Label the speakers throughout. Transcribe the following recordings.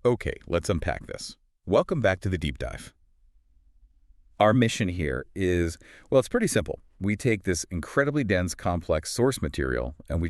Speaker 1: Okay, let's unpack this. Welcome back to the deep dive. Our mission here is, well, it's pretty simple. We take this incredibly dense, complex source material and we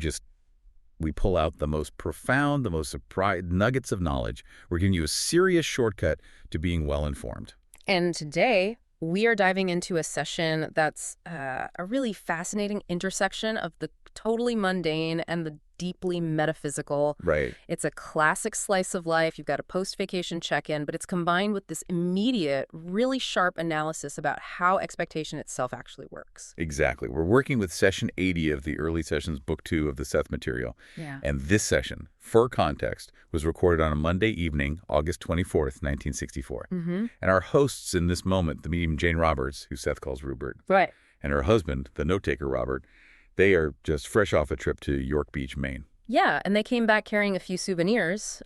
Speaker 1: pull out the most profound, the most surprise nuggets of knowledge. We're giving you a serious shortcut to being well-informed.
Speaker 2: And today, we are diving into a session that's a really fascinating intersection of the totally mundane and the deeply metaphysical.
Speaker 1: Right.
Speaker 2: It's a classic slice of life. You've got a post-vacation check-in, but it's combined with this immediate, really sharp analysis about how expectation itself actually works.
Speaker 1: Exactly. We're working with session 80 of the early sessions, book 2 of the Seth Material.
Speaker 2: Yeah.
Speaker 1: And this session, for context, was recorded on a Monday evening, August 24th, 1964.
Speaker 2: Mm-hmm.
Speaker 1: And our hosts in this moment, the medium Jane Roberts, who Seth calls Ruburt,
Speaker 2: Right.
Speaker 1: and her husband, the note-taker Robert, they are just fresh off a trip to York Beach, Maine.
Speaker 2: Yeah, and they came back carrying a few souvenirs,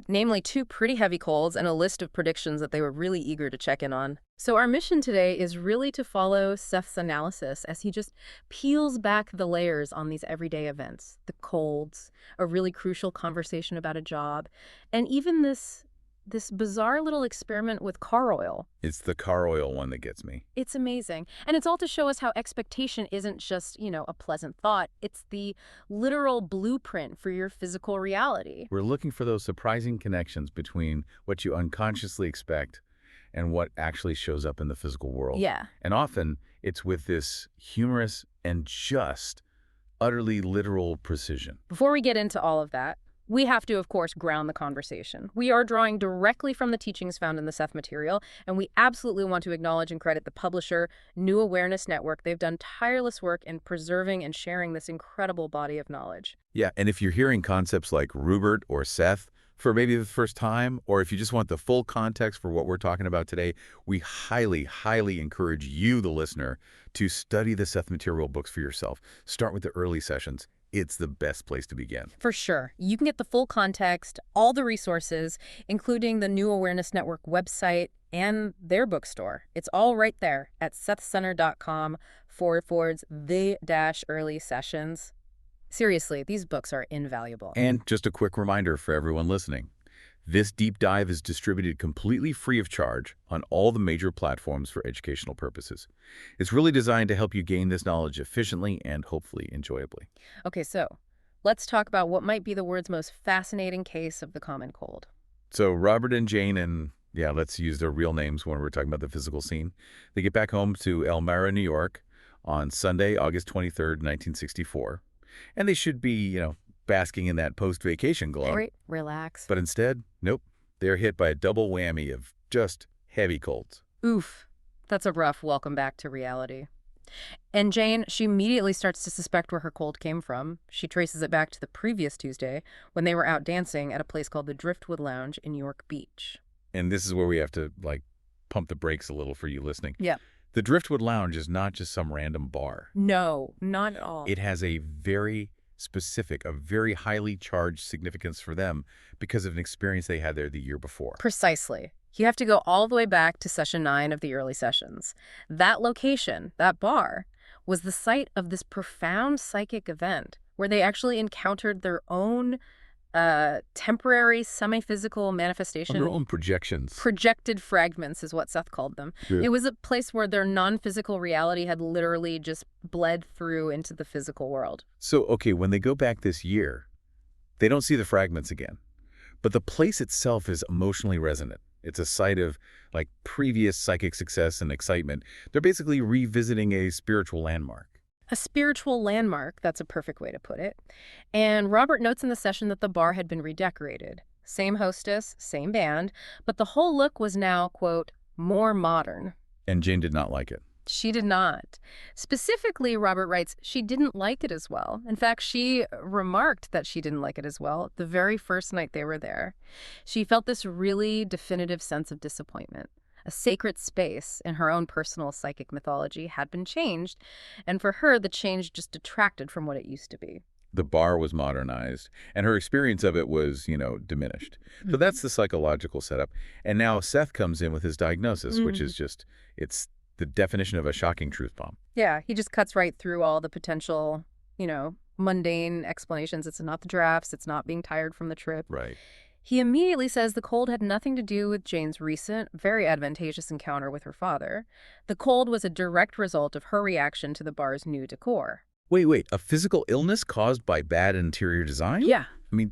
Speaker 2: namely 2 pretty heavy colds and a list of predictions that they were really eager to check in on. So our mission today is really to follow Seth's analysis as he just peels back the layers on these everyday events, the colds, a really crucial conversation about a job, and even this bizarre little experiment with car oil.
Speaker 1: It's the car oil one that gets me.
Speaker 2: It's amazing. And it's all to show us how expectation isn't just, a pleasant thought. It's the literal blueprint for your physical reality.
Speaker 1: We're looking for those surprising connections between what you unconsciously expect and what actually shows up in the physical world.
Speaker 2: Yeah.
Speaker 1: And often it's with this humorous and just utterly literal precision.
Speaker 2: Before we get into all of that, we have to, of course, ground the conversation. We are drawing directly from the teachings found in the Seth Material, and we absolutely want to acknowledge and credit the publisher, New Awareness Network. They've done tireless work in preserving and sharing this incredible body of knowledge.
Speaker 1: Yeah, and if you're hearing concepts like Ruburt or Seth for maybe the first time, or if you just want the full context for what we're talking about today, we highly, highly encourage you, the listener, to study the Seth Material books for yourself. Start with the early sessions. It's the best place to begin.
Speaker 2: For sure. You can get the full context, all the resources, including the New Awareness Network website and their bookstore. It's all right there at sethcenter.com/the-early sessions. Seriously, these books are invaluable.
Speaker 1: And just a quick reminder for everyone listening. This deep dive is distributed completely free of charge on all the major platforms for educational purposes. It's really designed to help you gain this knowledge efficiently and hopefully enjoyably.
Speaker 2: Okay, so let's talk about what might be the world's most fascinating case of the common cold.
Speaker 1: So Robert and Jane, and yeah, let's use their real names when we're talking about the physical scene. They get back home to Elmira, New York on Sunday, August 23rd, 1964. And they should be, basking in that post-vacation glow.
Speaker 2: Right, relax.
Speaker 1: But instead, nope, they're hit by a double whammy of just heavy colds.
Speaker 2: Oof, that's a rough welcome back to reality. And Jane, she immediately starts to suspect where her cold came from. She traces it back to the previous Tuesday when they were out dancing at a place called the Driftwood Lounge in York Beach.
Speaker 1: And this is where we have to, pump the brakes a little for you listening.
Speaker 2: Yeah.
Speaker 1: The Driftwood Lounge is not just some random bar.
Speaker 2: No, not at all.
Speaker 1: It has a very specific, a very highly charged significance for them because of an experience they had there the year before.
Speaker 2: Precisely. You have to go all the way back to session 9 of the early sessions. That location, that bar, was the site of this profound psychic event where they actually encountered their own temporary semi-physical manifestation.
Speaker 1: Their own projections.
Speaker 2: Projected fragments is what Seth called them.
Speaker 1: Yeah.
Speaker 2: It was a place where their non-physical reality had literally just bled through into the physical world.
Speaker 1: So, okay, when they go back this year, they don't see the fragments again. But the place itself is emotionally resonant. It's a site of, previous psychic success and excitement. They're basically revisiting a spiritual landmark.
Speaker 2: A spiritual landmark, that's a perfect way to put it. And Robert notes in the session that the bar had been redecorated. Same hostess, same band, but the whole look was now, quote, more modern.
Speaker 1: And Jane did not like it.
Speaker 2: She did not. Specifically, Robert writes, she didn't like it as well. In fact, she remarked that she didn't like it as well the very first night they were there. She felt this really definitive sense of disappointment. A sacred space in her own personal psychic mythology had been changed, and for her, the change just detracted from what it used to be.
Speaker 1: The bar was modernized, and her experience of it was, diminished. So that's the psychological setup. And now Seth comes in with his diagnosis, which is just, it's the definition of a shocking truth bomb.
Speaker 2: Yeah, he just cuts right through all the potential, mundane explanations. It's not the drafts. It's not being tired from the trip.
Speaker 1: Right.
Speaker 2: He immediately says the cold had nothing to do with Jane's recent, very advantageous encounter with her father. The cold was a direct result of her reaction to the bar's new decor.
Speaker 1: Wait, a physical illness caused by bad interior design?
Speaker 2: Yeah,
Speaker 1: I mean,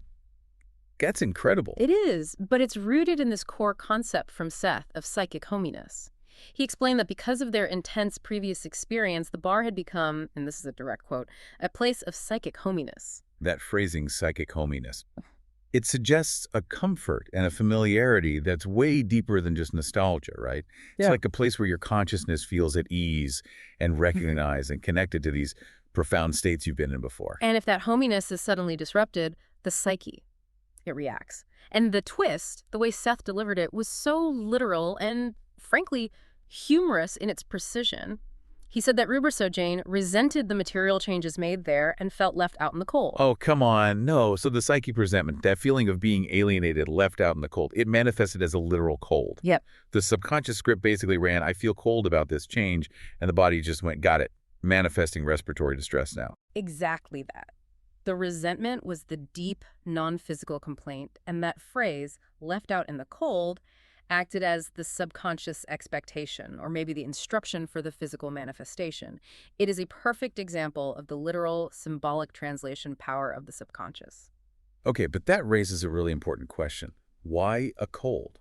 Speaker 1: that's incredible.
Speaker 2: it is, but it's rooted in this core concept from Seth of psychic hominess. He explained that because of their intense previous experience, the bar had become, and this is a direct quote, a place of psychic hominess.
Speaker 1: That phrasing, psychic hominess. It suggests a comfort and a familiarity that's way deeper than just nostalgia, right? It's
Speaker 2: Yeah.
Speaker 1: like a place where your consciousness feels at ease and recognized and connected to these profound states you've been in before.
Speaker 2: And if that hominess is suddenly disrupted, the psyche, it reacts. And the twist, the way Seth delivered it, was so literal and, frankly, humorous in its precision. He said that Ruburt Jane resented the material changes made there and felt left out in the cold.
Speaker 1: Oh, come on. No. So the psyche presentment, that feeling of being alienated, left out in the cold, it manifested as a literal cold.
Speaker 2: Yep.
Speaker 1: The subconscious script basically ran, I feel cold about this change, and the body just went, got it, manifesting respiratory distress now.
Speaker 2: Exactly that. The resentment was the deep, non-physical complaint, and that phrase, left out in the cold, acted as the subconscious expectation, or maybe the instruction for the physical manifestation. It is a perfect example of the literal, symbolic translation power of the subconscious.
Speaker 1: Okay, but that raises a really important question. Why a cold?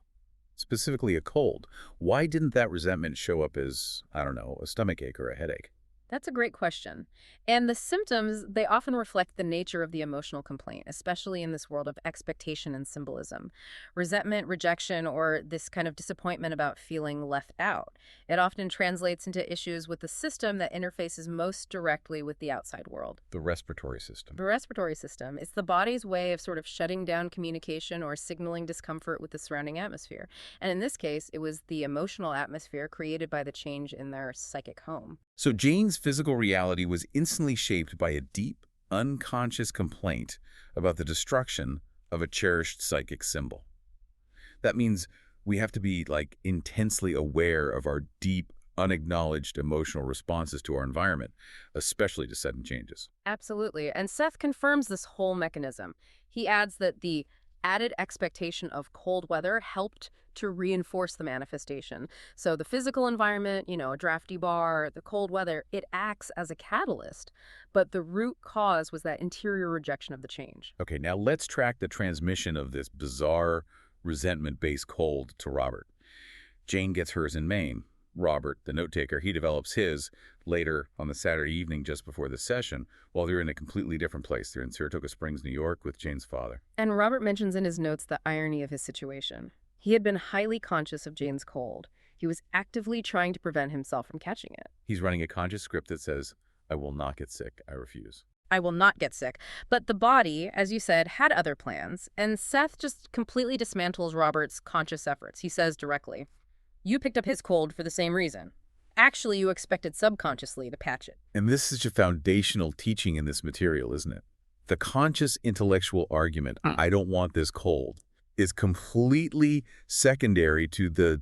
Speaker 1: Specifically a cold. Why didn't that resentment show up as, I don't know, a stomachache or a headache?
Speaker 2: That's a great question. And the symptoms, they often reflect the nature of the emotional complaint, especially in this world of expectation and symbolism. Resentment, rejection, or this kind of disappointment about feeling left out. It often translates into issues with the system that interfaces most directly with the outside world.
Speaker 1: The respiratory system.
Speaker 2: The respiratory system. It's the body's way of sort of shutting down communication or signaling discomfort with the surrounding atmosphere. And in this case, it was the emotional atmosphere created by the change in their psychic home.
Speaker 1: So Jane's physical reality was instantly shaped by a deep, unconscious complaint about the destruction of a cherished psychic symbol. That means we have to be, like, intensely aware of our deep, unacknowledged emotional responses to our environment, especially to sudden changes.
Speaker 2: Absolutely. And Seth confirms this whole mechanism. He adds that the added expectation of cold weather helped to reinforce the manifestation. So the physical environment, a drafty bar, the cold weather, it acts as a catalyst. But the root cause was that interior rejection of the change.
Speaker 1: Okay, now let's track the transmission of this bizarre, resentment-based cold to Robert. Jane gets hers in Maine. Robert, the note-taker, he develops his later on the Saturday evening just before the session, while they're in a completely different place. They're in Saratoga Springs, New York, with Jane's father.
Speaker 2: And Robert mentions in his notes the irony of his situation. He had been highly conscious of Jane's cold. He was actively trying to prevent himself from catching it.
Speaker 1: He's running a conscious script that says, I will not get sick, I refuse.
Speaker 2: I will not get sick. But the body, as you said, had other plans, and Seth just completely dismantles Robert's conscious efforts. He says directly, you picked up his cold for the same reason. Actually, you expected subconsciously to patch it.
Speaker 1: And this is a foundational teaching in this material, isn't it? The conscious intellectual argument, I don't want this cold, is completely secondary to the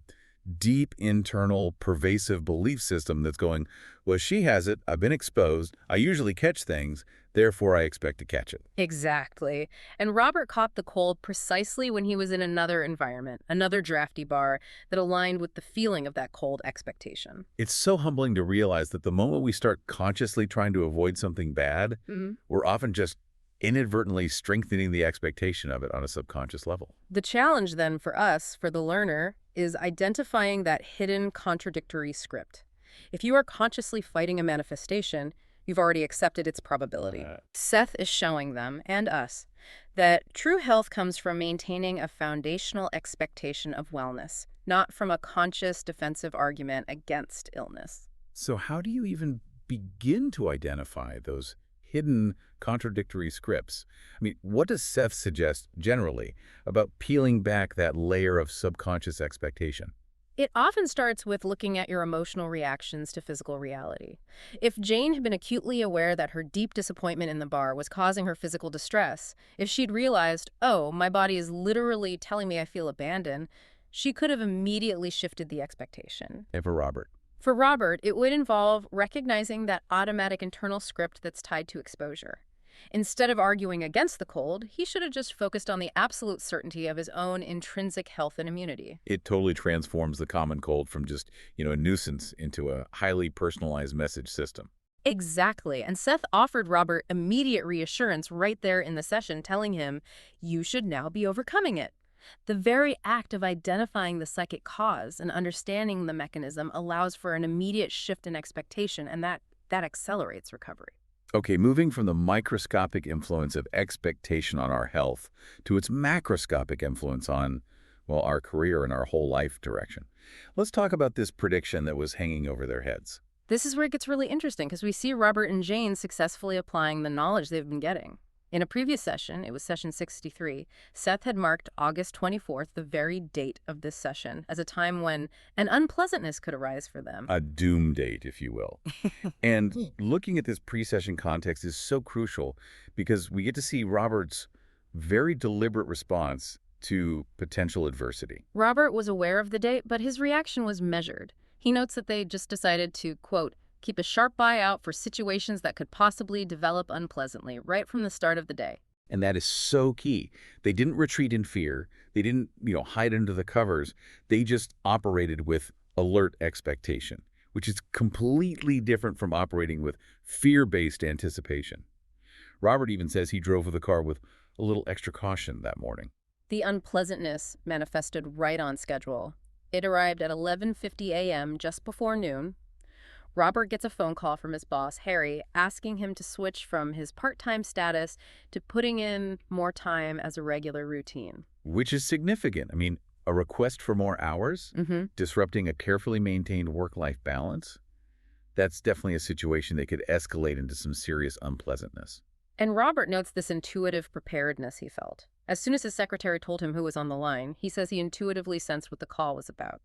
Speaker 1: deep internal pervasive belief system that's going, well, she has it, I've been exposed, I usually catch things, therefore I expect to catch it.
Speaker 2: Exactly. And Robert caught the cold precisely when he was in another environment, another drafty bar that aligned with the feeling of that cold expectation.
Speaker 1: It's so humbling to realize that the moment we start consciously trying to avoid something bad, we're often just inadvertently strengthening the expectation of it on a subconscious level.
Speaker 2: The challenge then for us, for the learner, is identifying that hidden contradictory script. If you are consciously fighting a manifestation, you've already accepted its probability. Seth is showing them, and us, that true health comes from maintaining a foundational expectation of wellness, not from a conscious defensive argument against illness.
Speaker 1: So how do you even begin to identify those hidden contradictory scripts? I mean, what does Seth suggest generally about peeling back that layer of subconscious expectation?
Speaker 2: It often starts with looking at your emotional reactions to physical reality. If Jane had been acutely aware that her deep disappointment in the bar was causing her physical distress, if she'd realized, oh, my body is literally telling me I feel abandoned, she could have immediately shifted the expectation.
Speaker 1: And for Robert?
Speaker 2: For Robert, it would involve recognizing that automatic internal script that's tied to exposure. Instead of arguing against the cold, he should have just focused on the absolute certainty of his own intrinsic health and immunity.
Speaker 1: It totally transforms the common cold from just, a nuisance into a highly personalized message system.
Speaker 2: Exactly. And Seth offered Robert immediate reassurance right there in the session, telling him, you should now be overcoming it. The very act of identifying the psychic cause and understanding the mechanism allows for an immediate shift in expectation, and that accelerates recovery.
Speaker 1: Okay, moving from the microscopic influence of expectation on our health to its macroscopic influence on, well, our career and our whole life direction. Let's talk about this prediction that was hanging over their heads.
Speaker 2: This is where it gets really interesting because we see Robert and Jane successfully applying the knowledge they've been getting. In a previous session, it was session 63, Seth had marked August 24th, the very date of this session, as a time when an unpleasantness could arise for them.
Speaker 1: A doom date, if you will. And looking at this pre-session context is so crucial because we get to see Robert's very deliberate response to potential adversity.
Speaker 2: Robert was aware of the date, but his reaction was measured. He notes that they just decided to, quote, keep a sharp eye out for situations that could possibly develop unpleasantly right from the start of the day.
Speaker 1: And that is so key. They didn't retreat in fear. They didn't, hide under the covers. They just operated with alert expectation, which is completely different from operating with fear-based anticipation. Robert even says he drove the car with a little extra caution that morning.
Speaker 2: The unpleasantness manifested right on schedule. It arrived at 11:50 a.m., just before noon. Robert gets a phone call from his boss, Harry, asking him to switch from his part-time status to putting in more time as a regular routine.
Speaker 1: Which is significant. I mean, a request for more hours, disrupting a carefully maintained work-life balance, that's definitely a situation that could escalate into some serious unpleasantness.
Speaker 2: And Robert notes this intuitive preparedness he felt. As soon as his secretary told him who was on the line, he says he intuitively sensed what the call was about.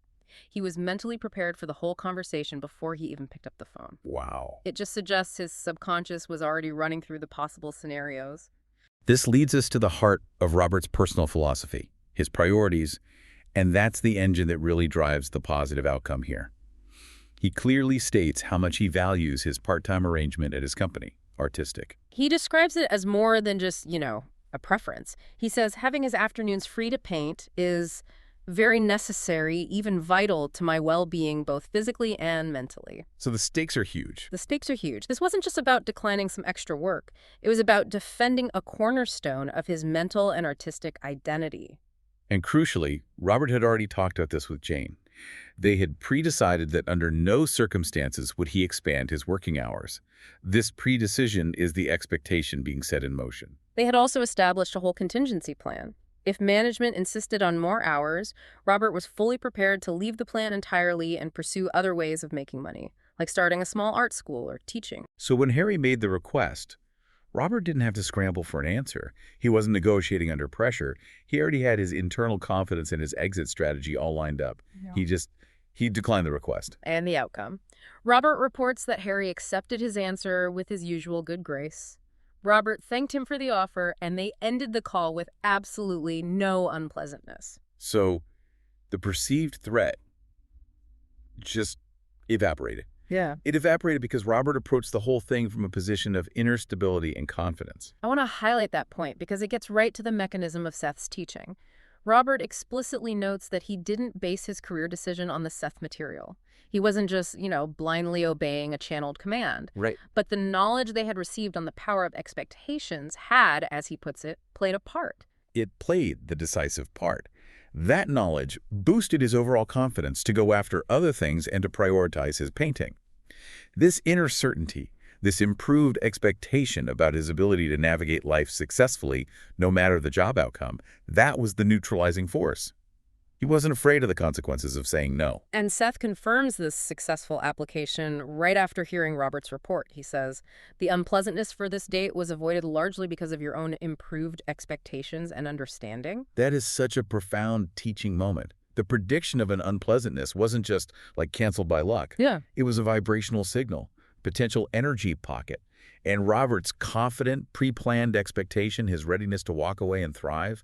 Speaker 2: He was mentally prepared for the whole conversation before he even picked up the phone.
Speaker 1: Wow.
Speaker 2: It just suggests his subconscious was already running through the possible scenarios.
Speaker 1: This leads us to the heart of Robert's personal philosophy, his priorities, and that's the engine that really drives the positive outcome here. He clearly states how much he values his part-time arrangement at his company, Artistic.
Speaker 2: He describes it as more than just, a preference. He says having his afternoons free to paint is very necessary, even vital to my well-being, both physically and mentally.
Speaker 1: So the stakes are huge.
Speaker 2: The stakes are huge. This wasn't just about declining some extra work. It was about defending a cornerstone of his mental and artistic identity.
Speaker 1: And crucially, Robert had already talked about this with Jane. They had pre-decided that under no circumstances would he expand his working hours. This pre-decision is the expectation being set in motion.
Speaker 2: They had also established a whole contingency plan. If management insisted on more hours, Robert was fully prepared to leave the plan entirely and pursue other ways of making money, like starting a small art school or teaching.
Speaker 1: So when Harry made the request, Robert didn't have to scramble for an answer. He wasn't negotiating under pressure. He already had his internal confidence and his exit strategy all lined up. Yeah. He declined the request.
Speaker 2: And the outcome. Robert reports that Harry accepted his answer with his usual good grace. Robert thanked him for the offer, and they ended the call with absolutely no unpleasantness.
Speaker 1: So the perceived threat just evaporated.
Speaker 2: Yeah.
Speaker 1: It evaporated because Robert approached the whole thing from a position of inner stability and confidence.
Speaker 2: I want to highlight that point because it gets right to the mechanism of Seth's teaching. Robert explicitly notes that he didn't base his career decision on the Seth Material. He wasn't just, blindly obeying a channeled command.
Speaker 1: Right.
Speaker 2: But the knowledge they had received on the power of expectations had, as he puts it, played a part.
Speaker 1: It played the decisive part. That knowledge boosted his overall confidence to go after other things and to prioritize his painting. This inner certainty, this improved expectation about his ability to navigate life successfully, no matter the job outcome, that was the neutralizing force. He wasn't afraid of the consequences of saying no.
Speaker 2: And Seth confirms this successful application right after hearing Robert's report. He says, the unpleasantness for this date was avoided largely because of your own improved expectations and understanding.
Speaker 1: That is such a profound teaching moment. The prediction of an unpleasantness wasn't just like canceled by luck.
Speaker 2: Yeah.
Speaker 1: It was a vibrational signal, potential energy pocket. And Robert's confident, pre-planned expectation, his readiness to walk away and thrive,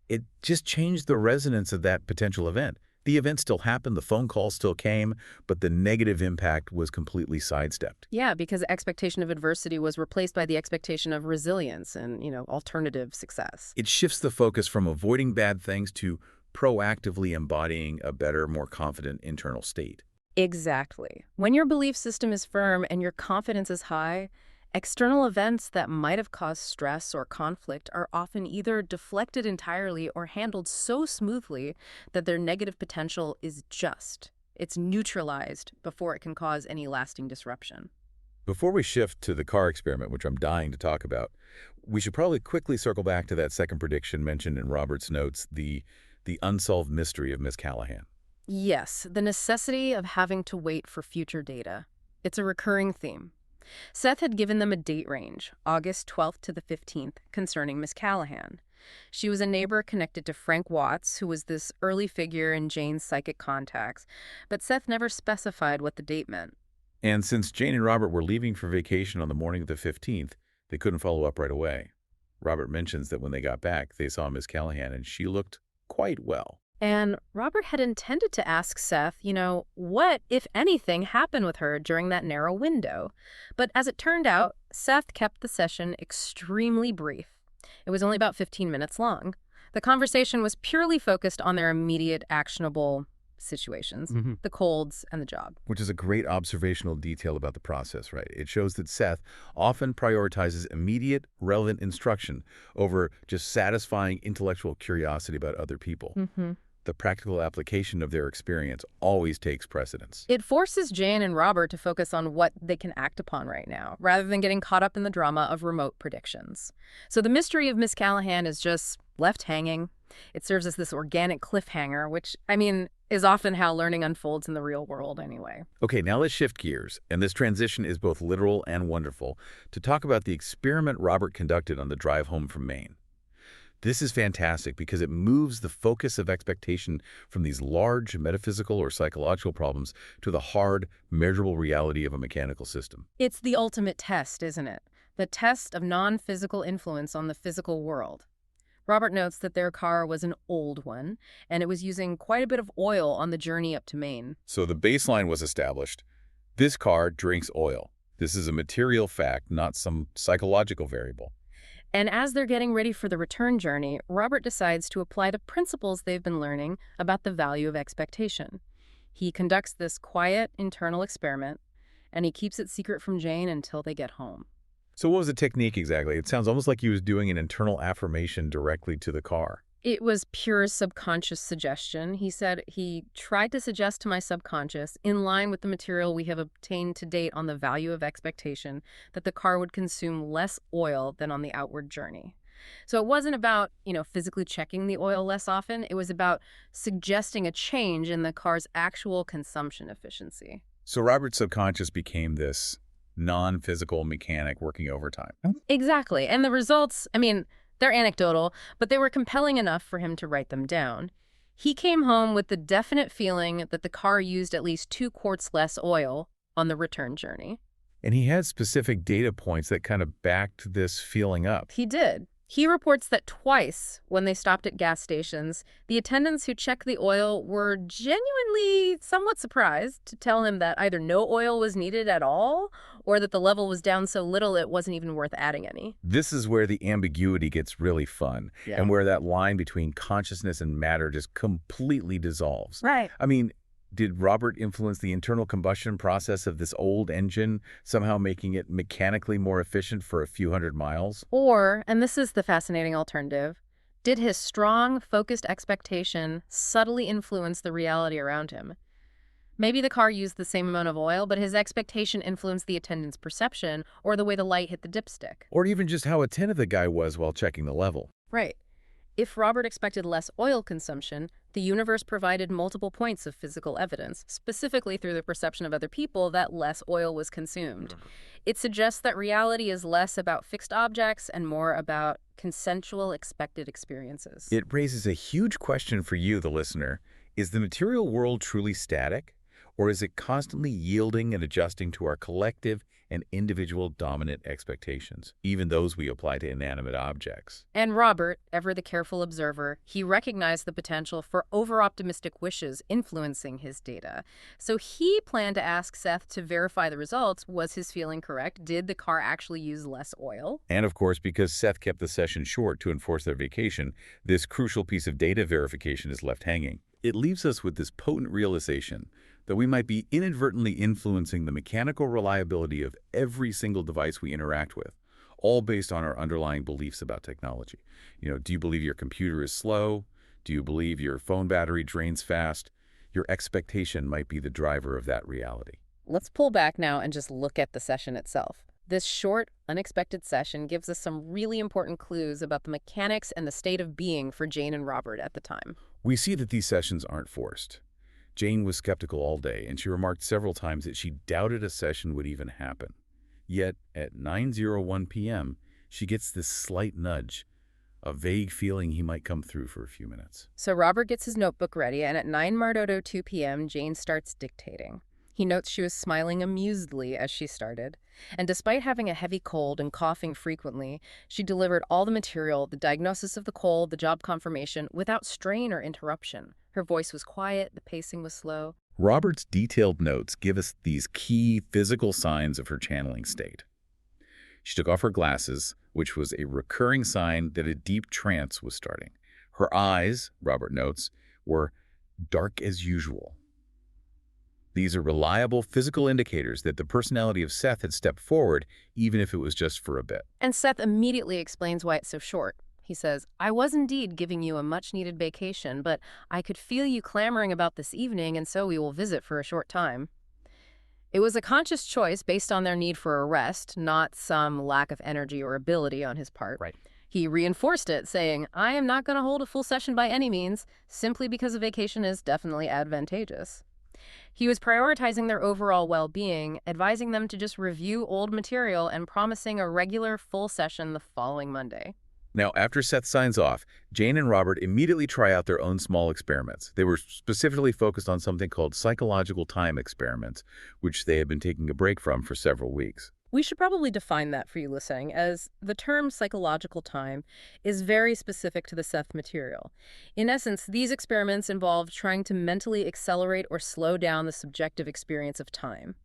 Speaker 1: it just changed the resonance of that potential event. The event still happened, the phone call still came, but the negative impact was completely sidestepped.
Speaker 2: Yeah, because the expectation of adversity was replaced by the expectation of resilience and, alternative success.
Speaker 1: It shifts the focus from avoiding bad things to proactively embodying a better, more confident internal state.
Speaker 2: Exactly. When your belief system is firm and your confidence is high, external events that might have caused stress or conflict are often either deflected entirely or handled so smoothly that their negative potential is it's neutralized before it can cause any lasting disruption.
Speaker 1: Before we shift to the car experiment, which I'm dying to talk about, we should probably quickly circle back to that second prediction mentioned in Robert's notes, the unsolved mystery of Miss Callahan.
Speaker 2: Yes, the necessity of having to wait for future data. It's a recurring theme. Seth had given them a date range, August 12th to the 15th, concerning Miss Callahan. She was a neighbor connected to Frank Watts, who was this early figure in Jane's psychic contacts, but Seth never specified what the date meant.
Speaker 1: And since Jane and Robert were leaving for vacation on the morning of the 15th, they couldn't follow up right away. Robert mentions that when they got back, they saw Miss Callahan, and she looked quite well.
Speaker 2: And Robert had intended to ask Seth, what, if anything, happened with her during that narrow window. But as it turned out, Seth kept the session extremely brief. It was only about 15 minutes long. The conversation was purely focused on their immediate, actionable situations, the colds and the job.
Speaker 1: Which is a great observational detail about the process, right? It shows that Seth often prioritizes immediate, relevant instruction over just satisfying intellectual curiosity about other people. The practical application of their experience always takes precedence.
Speaker 2: It forces Jane and Robert to focus on what they can act upon right now, rather than getting caught up in the drama of remote predictions. So the mystery of Miss Callahan is just left hanging. It serves as this organic cliffhanger, which, is often how learning unfolds in the real world anyway.
Speaker 1: Okay, now let's shift gears, and this transition is both literal and wonderful, to talk about the experiment Robert conducted on the drive home from Maine. This is fantastic because it moves the focus of expectation from these large metaphysical or psychological problems to the hard, measurable reality of a mechanical system.
Speaker 2: It's the ultimate test, isn't it? The test of non-physical influence on the physical world. Robert notes that their car was an old one, and it was using quite a bit of oil on the journey up to Maine.
Speaker 1: So the baseline was established. This car drinks oil. This is a material fact, not some psychological variable.
Speaker 2: And as they're getting ready for the return journey, Robert decides to apply the principles they've been learning about the value of expectation. He conducts this quiet, internal experiment, and he keeps it secret from Jane until they get home.
Speaker 1: So what was the technique exactly? It sounds almost like he was doing an internal affirmation directly to the car.
Speaker 2: It was pure subconscious suggestion. He said he tried to suggest to my subconscious, in line with the material we have obtained to date on the value of expectation, that the car would consume less oil than on the outward journey. So it wasn't about, physically checking the oil less often. It was about suggesting a change in the car's actual consumption efficiency.
Speaker 1: So Robert's subconscious became this non-physical mechanic working overtime.
Speaker 2: Exactly. And the results, they're anecdotal, but they were compelling enough for him to write them down. He came home with the definite feeling that the car used at least 2 quarts less oil on the return journey.
Speaker 1: And he had specific data points that kind of backed this feeling up.
Speaker 2: He did. He reports that twice, when they stopped at gas stations, the attendants who checked the oil were genuinely somewhat surprised to tell him that either no oil was needed at all, or that the level was down so little it wasn't even worth adding any.
Speaker 1: This is where the ambiguity gets really fun, and where that line between consciousness and matter just completely dissolves.
Speaker 2: Right.
Speaker 1: Did Robert influence the internal combustion process of this old engine, somehow making it mechanically more efficient for a few hundred miles?
Speaker 2: Or, and this is the fascinating alternative, did his strong, focused expectation subtly influence the reality around him? Maybe the car used the same amount of oil, but his expectation influenced the attendant's perception or the way the light hit the dipstick.
Speaker 1: Or even just how attentive the guy was while checking the level.
Speaker 2: Right. If Robert expected less oil consumption, the universe provided multiple points of physical evidence, specifically through the perception of other people, that less oil was consumed. It suggests that reality is less about fixed objects and more about consensual expected experiences.
Speaker 1: It raises a huge question for you, the listener. Is the material world truly static? Or is it constantly yielding and adjusting to our collective and individual dominant expectations, even those we apply to inanimate objects.
Speaker 2: And Ruburt, ever the careful observer, he recognized the potential for over-optimistic wishes influencing his data. So he planned to ask Seth to verify the results. Was his feeling correct? Did the car actually use less oil?
Speaker 1: And of course, because Seth kept the session short to enforce their vacation, this crucial piece of data verification is left hanging. It leaves us with this potent realization that we might be inadvertently influencing the mechanical reliability of every single device we interact with, all based on our underlying beliefs about technology. Do you believe your computer is slow? Do you believe your phone battery drains fast? Your expectation might be the driver of that reality.
Speaker 2: Let's pull back now and just look at the session itself. This short, unexpected session gives us some really important clues about the mechanics and the state of being for Jane and Ruburt at the time.
Speaker 1: We see that these sessions aren't forced. Jane was skeptical all day, and she remarked several times that she doubted a session would even happen. Yet, at 9:01 p.m., she gets this slight nudge, a vague feeling he might come through for a few minutes.
Speaker 2: So Ruburt gets his notebook ready, and at 9:02 p.m., Jane starts dictating. He notes she was smiling amusedly as she started. And despite having a heavy cold and coughing frequently, she delivered all the material, the diagnosis of the cold, the job confirmation, without strain or interruption. Her voice was quiet, the pacing was slow.
Speaker 1: Robert's detailed notes give us these key physical signs of her channeling state. She took off her glasses, which was a recurring sign that a deep trance was starting. Her eyes, Ruburt notes, were dark as usual. These are reliable physical indicators that the personality of Seth had stepped forward, even if it was just for a bit.
Speaker 2: And Seth immediately explains why it's so short. He says, "I was indeed giving you a much-needed vacation, but I could feel you clamoring about this evening, and so we will visit for a short time." It was a conscious choice based on their need for a rest, not some lack of energy or ability on his part.
Speaker 1: Right.
Speaker 2: He reinforced it, saying, "I am not going to hold a full session by any means, simply because a vacation is definitely advantageous." He was prioritizing their overall well-being, advising them to just review old material and promising a regular full session the following Monday.
Speaker 1: Now, after Seth signs off, Jane and Ruburt immediately try out their own small experiments. They were specifically focused on something called psychological time experiments, which they had been taking a break from for several weeks.
Speaker 2: We should probably define that for you listening, as the term psychological time is very specific to the Seth material. In essence, these experiments involve trying to mentally accelerate or slow down the subjective experience of time.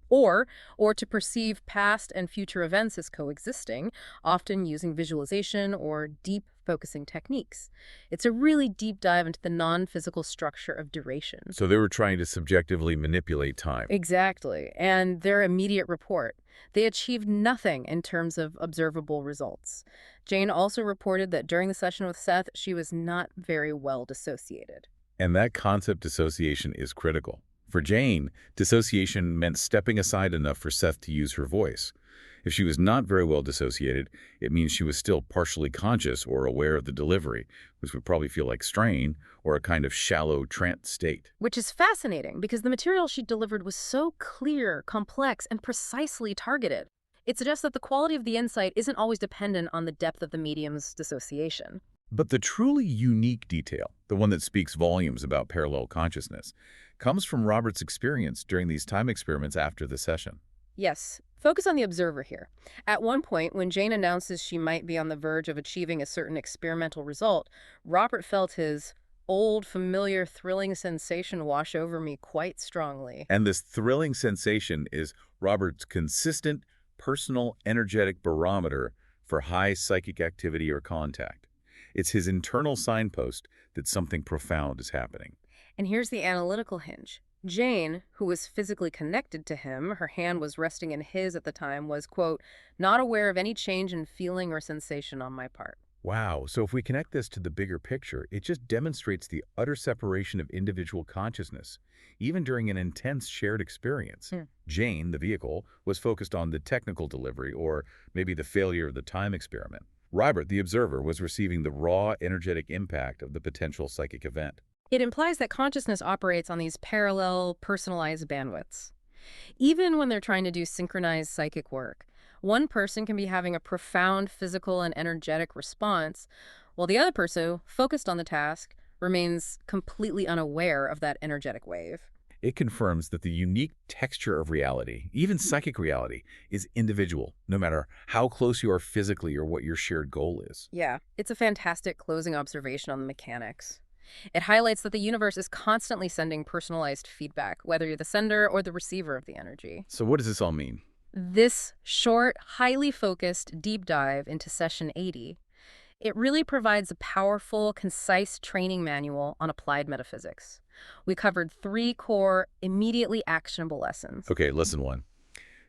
Speaker 2: Or to perceive past and future events as coexisting, often using visualization or deep focusing techniques. It's a really deep dive into the non-physical structure of duration.
Speaker 1: So they were trying to subjectively manipulate time.
Speaker 2: Exactly. And their immediate report, they achieved nothing in terms of observable results. Jane also reported that during the session with Seth, she was not very well dissociated.
Speaker 1: And that concept dissociation is critical. For Jane, dissociation meant stepping aside enough for Seth to use her voice. If she was not very well dissociated, it means she was still partially conscious or aware of the delivery, which would probably feel like strain or a kind of shallow trance state.
Speaker 2: Which is fascinating because the material she delivered was so clear, complex, and precisely targeted. It suggests that the quality of the insight isn't always dependent on the depth of the medium's dissociation.
Speaker 1: But the truly unique detail, the one that speaks volumes about parallel consciousness, comes from Robert's experience during these time experiments after the session.
Speaker 2: Yes, focus on the observer here. At one point, when Jane announces she might be on the verge of achieving a certain experimental result, Ruburt felt his old, familiar, thrilling sensation wash over me quite strongly.
Speaker 1: And this thrilling sensation is Robert's consistent, personal, energetic barometer for high psychic activity or contact. It's his internal signpost that something profound is happening.
Speaker 2: And here's the analytical hinge. Jane, who was physically connected to him, her hand was resting in his at the time, was, quote, "not aware of any change in feeling or sensation on my part."
Speaker 1: Wow, so if we connect this to the bigger picture, it just demonstrates the utter separation of individual consciousness, even during an intense shared experience. Jane, the vehicle, was focused on the technical delivery or maybe the failure of the time experiment. Ruburt, the observer, was receiving the raw, energetic impact of the potential psychic event.
Speaker 2: It implies that consciousness operates on these parallel, personalized bandwidths. Even when they're trying to do synchronized psychic work, one person can be having a profound physical and energetic response, while the other person, focused on the task, remains completely unaware of that energetic wave.
Speaker 1: It confirms that the unique texture of reality, even psychic reality, is individual, no matter how close you are physically or what your shared goal is.
Speaker 2: Yeah, it's a fantastic closing observation on the mechanics. It highlights that the universe is constantly sending personalized feedback, whether you're the sender or the receiver of the energy.
Speaker 1: So what does this all mean?
Speaker 2: This short, highly focused deep dive into session 80, it really provides a powerful, concise training manual on applied metaphysics. We covered 3 core, immediately actionable lessons.
Speaker 1: Okay, lesson 1.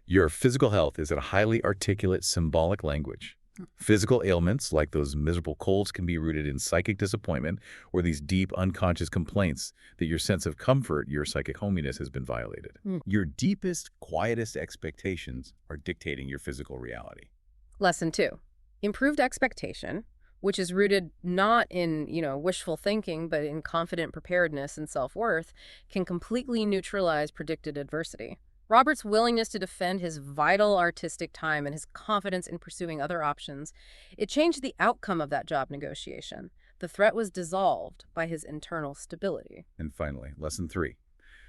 Speaker 1: Your physical health is a highly articulate symbolic language. Physical ailments, like those miserable colds, can be rooted in psychic disappointment or these deep unconscious complaints that your sense of comfort, your psychic hominess, has been violated. Your deepest, quietest expectations are dictating your physical reality.
Speaker 2: Lesson 2, improved expectation, which is rooted not in, wishful thinking, but in confident preparedness and self-worth, can completely neutralize predicted adversity. Robert's willingness to defend his vital artistic time and his confidence in pursuing other options, it changed the outcome of that job negotiation. The threat was dissolved by his internal stability.
Speaker 1: And finally, lesson 3.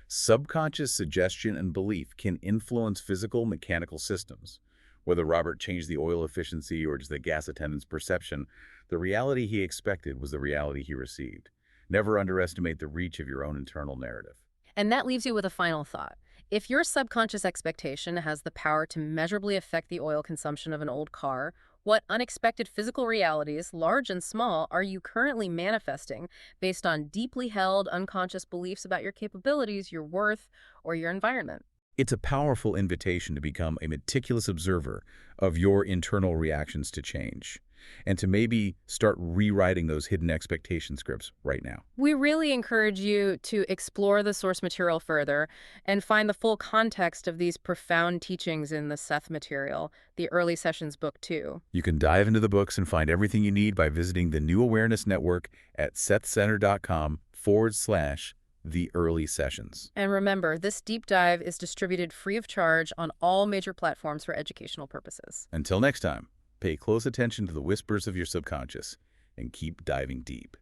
Speaker 1: Subconscious suggestion and belief can influence physical mechanical systems. Whether Robert changed the oil efficiency or just the gas attendant's perception, the reality he expected was the reality he received. Never underestimate the reach of your own internal narrative.
Speaker 2: And that leaves you with a final thought. If your subconscious expectation has the power to measurably affect the oil consumption of an old car, what unexpected physical realities, large and small, are you currently manifesting based on deeply held unconscious beliefs about your capabilities, your worth, or your environment?
Speaker 1: It's a powerful invitation to become a meticulous observer of your internal reactions to change, and to maybe start rewriting those hidden expectation scripts right now.
Speaker 2: We really encourage you to explore the source material further and find the full context of these profound teachings in the Seth Material, the Early Sessions Book 2.
Speaker 1: You can dive into the books and find everything you need by visiting the New Awareness Network at sethcenter.com/the early sessions.
Speaker 2: And remember, this deep dive is distributed free of charge on all major platforms for educational purposes.
Speaker 1: Until next time, pay close attention to the whispers of your subconscious and keep diving deep.